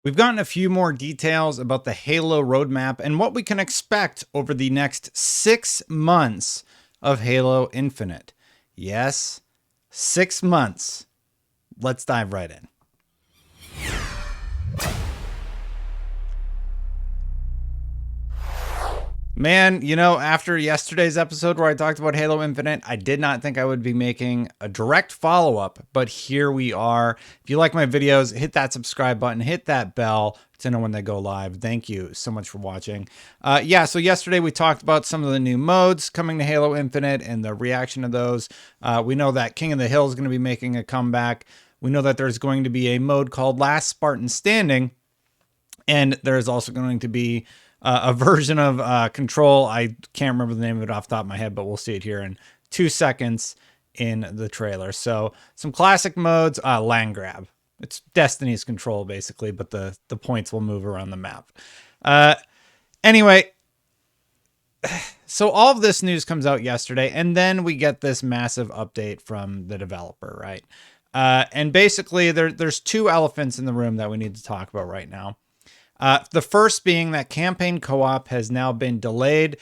We've gotten a few more details about the Halo roadmap and what we can expect over the next 6 months of Halo Infinite. Yes, 6 months. Let's dive right in. Man, you know, after yesterday's episode where I talked about Halo Infinite, I did not think I would be making a direct follow-up, but here we are. If you like my videos, hit that subscribe button, hit that bell to know when they go live. Thank you so much for watching. So yesterday we talked about some of the new modes coming to Halo Infinite and the reaction to those. We know that King of the Hill is going to be making a comeback. We know that there's going to be a mode called Last Spartan Standing, and there's also going to be a version of Control. I can't remember the name of it off the top of my head, but we'll see it here in 2 seconds in the trailer. So some classic modes, land grab. It's Destiny's Control, basically, but the points will move around the map. Anyway, so all of this news comes out yesterday, and then we get this massive update from the developer, right? And basically, there's two elephants in the room that we need to talk about right now. The first being that campaign co-op has now been delayed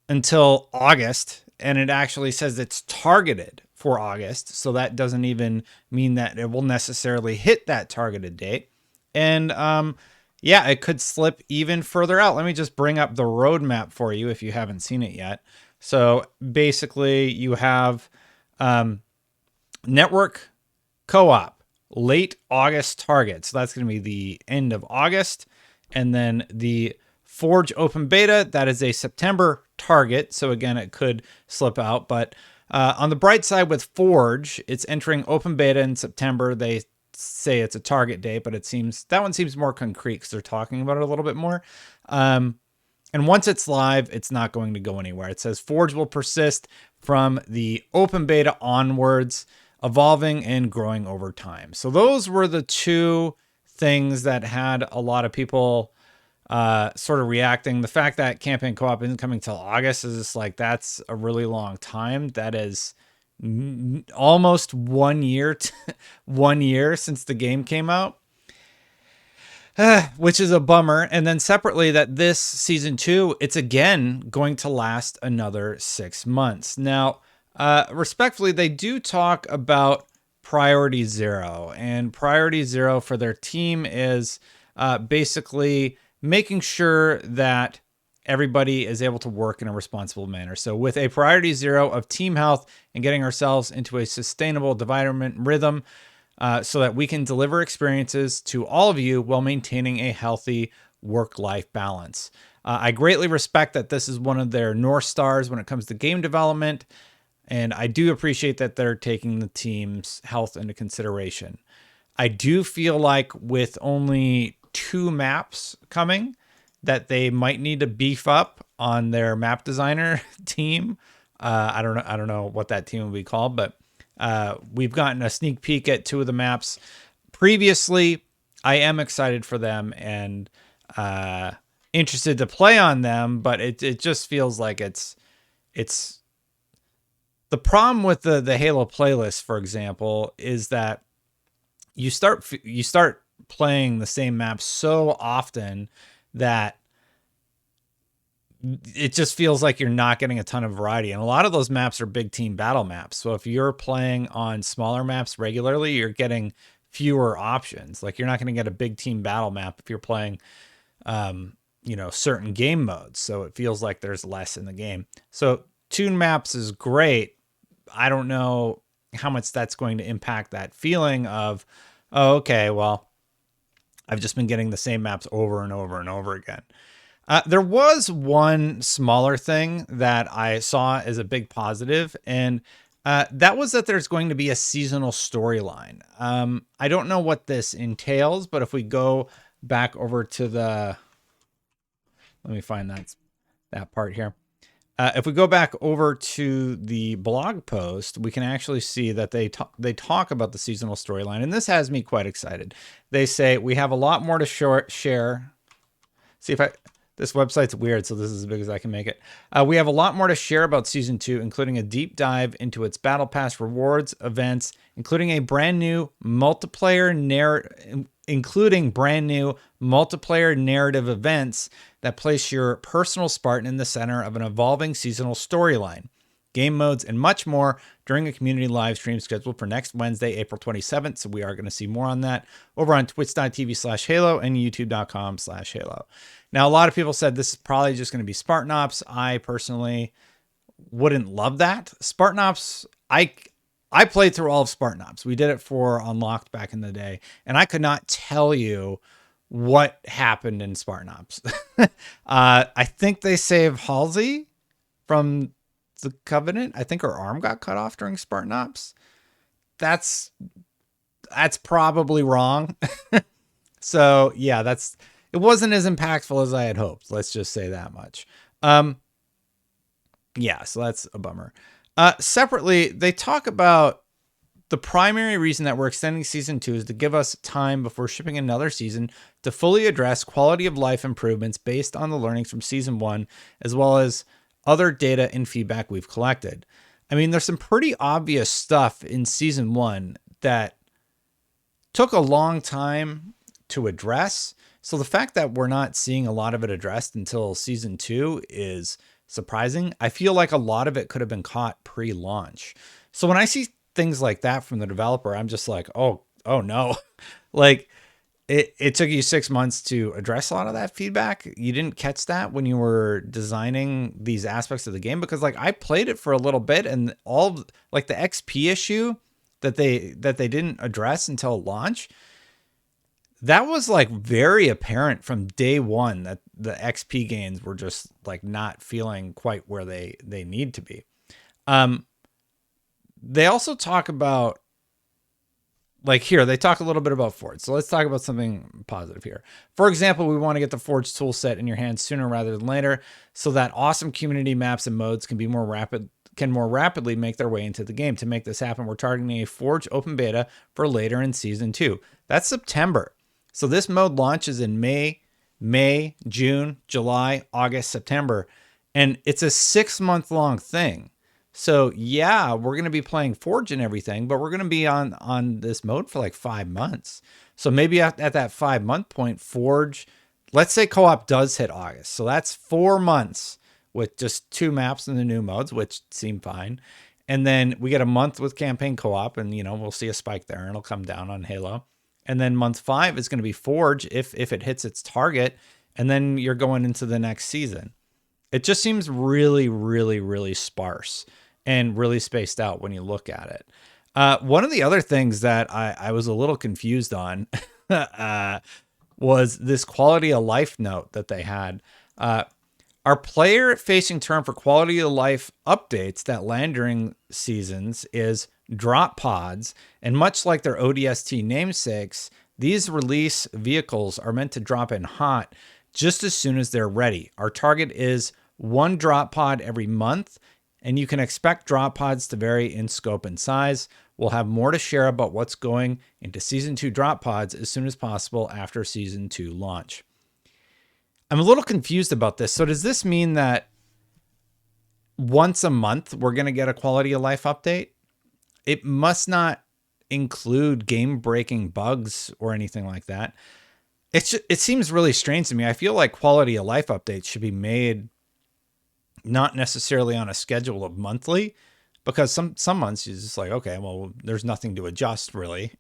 until August, and it actually says it's targeted for August. So that doesn't even mean that it will necessarily hit that targeted date. And yeah, it could slip even further out. Let me just bring up the roadmap for you if you haven't seen it yet. So basically you have network co-op. Late August target. So that's going to be the end of August. And then the Forge open beta, that is a September target. So again, it could slip out. But on the bright side with Forge, it's entering open beta in September. They say it's a target date, but it seems that one seems more concrete because they're talking about it a little bit more. And once it's live, it's not going to go anywhere. It says Forge will persist from the open beta onwards, evolving and growing over time. So those were the two things that had a lot of people sort of reacting. The fact that campaign co-op isn't coming till August is just like, that's a really long time. That is almost 1 year, 1 year since the game came out, which is a bummer. And then separately that this season 2, it's again going to last another 6 months. Now, respectfully, they do talk about priority 0, and priority 0 for their team is basically making sure that everybody is able to work in a responsible manner. So with a priority 0 of team health and getting ourselves into a sustainable development rhythm so that we can deliver experiences to all of you while maintaining a healthy work-life balance. I greatly respect that this is one of their North Stars when it comes to game development. And I do appreciate that they're taking the team's health into consideration. I do feel like with only 2 maps coming, that they might need to beef up on their map designer team. I don't know what that team will be called, but we've gotten a sneak peek at 2 of the maps previously. I am excited for them and interested to play on them, but it just feels like it's the problem with the Halo playlist, for example, is that you start playing the same map so often that it just feels like you're not getting a ton of variety. And a lot of those maps are big team battle maps. So if you're playing on smaller maps regularly, you're getting fewer options. Like you're not going to get a big team battle map if you're playing, certain game modes. So it feels like there's less in the game. So 2 maps is great. I don't know how much that's going to impact that feeling of, oh, okay, well, I've just been getting the same maps over and over and over again. There was one smaller thing that I saw as a big positive, and that was that there's going to be a seasonal storyline. I don't know what this entails, but if we go back over to let me find that part here. If we go back over to the blog post, we can actually see that they talk about the seasonal storyline, and this has me quite excited. They say, we have a lot more to share. See if this website's weird, so this is as big as I can make it. We have a lot more to share about Season 2, including a deep dive into its Battle Pass rewards, events, including a brand new multiplayer including brand new multiplayer narrative events that place your personal Spartan in the center of an evolving seasonal storyline, game modes, and much more during a community live stream scheduled for next Wednesday, April 27th. So we are going to see more on that over on twitch.tv/Halo and youtube.com/Halo. Now, a lot of people said this is probably just going to be Spartan Ops. I personally wouldn't love that. Spartan Ops, I played through all of Spartan Ops. We did it for Unlocked back in the day, and I could not tell you what happened in Spartan Ops. I think they saved Halsey from the Covenant. I think her arm got cut off during Spartan Ops. That's probably wrong. So yeah, it wasn't as impactful as I had hoped. Let's just say that much. Yeah, so that's a bummer. Separately, they talk about the primary reason that we're extending season 2 is to give us time before shipping another season to fully address quality of life improvements based on the learnings from season 1, as well as other data and feedback we've collected. I mean, there's some pretty obvious stuff in season 1 that took a long time to address. So the fact that we're not seeing a lot of it addressed until season 2 is surprising. I feel like a lot of it could have been caught pre-launch. So when I see things like that from the developer, I'm just like, oh no. Like it took you 6 months to address a lot of that feedback. You didn't catch that when you were designing these aspects of the game, because like I played it for a little bit, and all like the XP issue that they didn't address until launch, that was like very apparent from day one that the XP gains were just like not feeling quite where they need to be. They also talk about, like here, they talk a little bit about Forge. So let's talk about something positive here. For example, we want to get the Forge tool set in your hands sooner rather than later, so that awesome community maps and modes can more rapidly make their way into the game. To make this happen, we're targeting a Forge open beta for later in season 2. That's September. So this mode launches in May, June, July, August, September, and it's a 6-month long thing. So yeah, we're going to be playing Forge and everything, but we're going to be on this mode for like 5 months. So maybe at that 5-month point, Forge, let's say co-op does hit August. So that's 4 months with just 2 maps in the new modes, which seem fine. And then we get a month with campaign co-op, and we'll see a spike there and it'll come down on Halo. And then month 5 is going to be Forge if it hits its target. And then you're going into the next season. It just seems really, really, really sparse and really spaced out when you look at it. One of the other things that I was a little confused on was this quality of life note that they had. Our player-facing term for quality of life updates that land during seasons is drop pods, and much like their ODST namesakes, these release vehicles are meant to drop in hot just as soon as they're ready. Our target is 1 drop pod every month, and you can expect drop pods to vary in scope and size. We'll have more to share about what's going into Season 2 drop pods as soon as possible after Season 2 launch. I'm a little confused about this. So does this mean that once a month we're going to get a quality of life update? It must not include game-breaking bugs or anything like that. It seems really strange to me. I feel like quality of life updates should be made not necessarily on a schedule of monthly, because some months you're just like, okay, well, there's nothing to adjust really.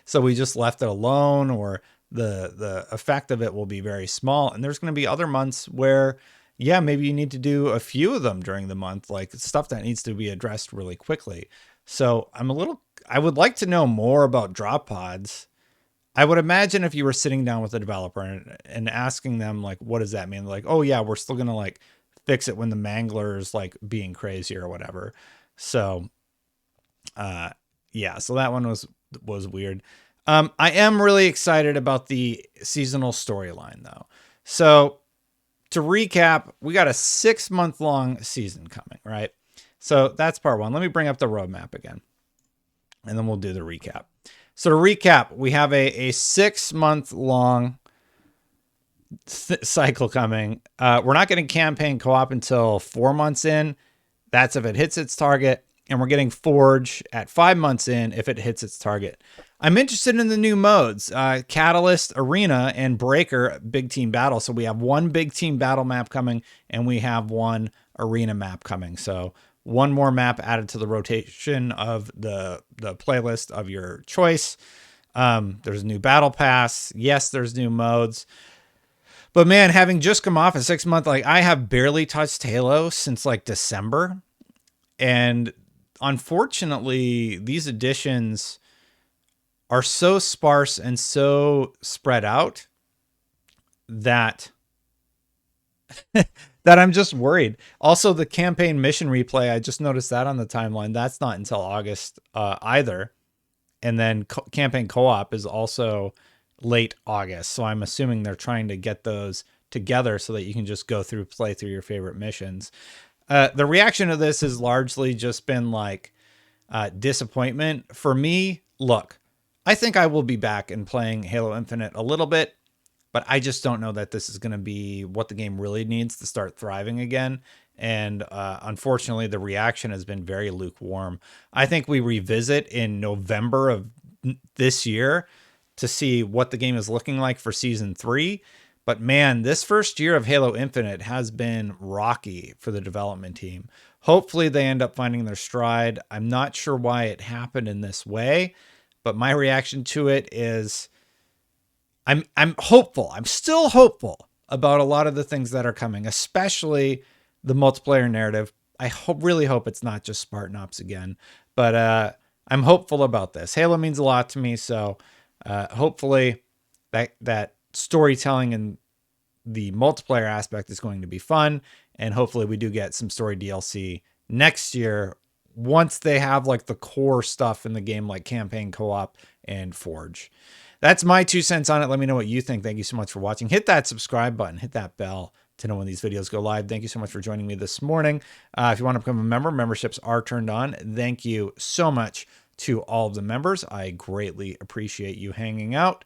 So we just left it alone, or the effect of it will be very small. And there's going to be other months where, yeah, maybe you need to do a few of them during the month, like stuff that needs to be addressed really quickly. So I would like to know more about drop pods. I would imagine if you were sitting down with a developer and asking them, like, what does that mean? Like, oh yeah, we're still going to like fix it when the mangler's like being crazy or whatever. So, yeah, so that one was weird. I am really excited about the seasonal storyline though. So to recap, we got a 6-month long season coming, right? So that's part 1. Let me bring up the roadmap again, and then we'll do the recap. So to recap, we have a 6-month long cycle coming. We're not getting campaign co-op until 4 months in. That's if it hits its target. and we're getting Forge at 5 months in if it hits its target. I'm interested in the new modes, Catalyst, Arena, and Breaker Big Team Battle. So we have one Big Team Battle map coming, and we have one Arena map coming. So one more map added to the rotation of the playlist of your choice. There's a new Battle Pass. Yes, there's new modes. But man, having just come off a 6 month, like I have barely touched Halo since like December. And unfortunately, these additions are so sparse and so spread out that that I'm just worried. Also, the campaign mission replay, I just noticed that on the timeline. That's not until August either. And then campaign co-op is also late August. So I'm assuming they're trying to get those together so that you can just play through your favorite missions. The reaction to this has largely just been like disappointment. For me, look, I think I will be back and playing Halo Infinite a little bit, but I just don't know that this is going to be what the game really needs to start thriving again. And unfortunately, the reaction has been very lukewarm. I think we revisit in November of this year to see what the game is looking like for Season 3. But man, this first year of Halo Infinite has been rocky for the development team. Hopefully they end up finding their stride. I'm not sure why it happened in this way, but my reaction to it is I'm hopeful. I'm still hopeful about a lot of the things that are coming, especially the multiplayer narrative. I really hope it's not just Spartan Ops again, but I'm hopeful about this. Halo means a lot to me, so hopefully that storytelling and the multiplayer aspect is going to be fun, and hopefully we do get some story DLC next year once they have like the core stuff in the game, like campaign co-op and Forge. That's my 2 cents on it. Let me know what you think. Thank you so much for watching. Hit that subscribe button, hit that bell to know when these videos go live. Thank you so much for joining me this morning. If you want to become a member, memberships are turned on. Thank you so much to all of the members. I greatly appreciate you hanging out.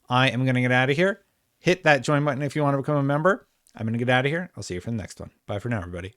I am going to get out of here. Hit that join button if you want to become a member. I'm going to get out of here. I'll see you for the next one. Bye for now, everybody.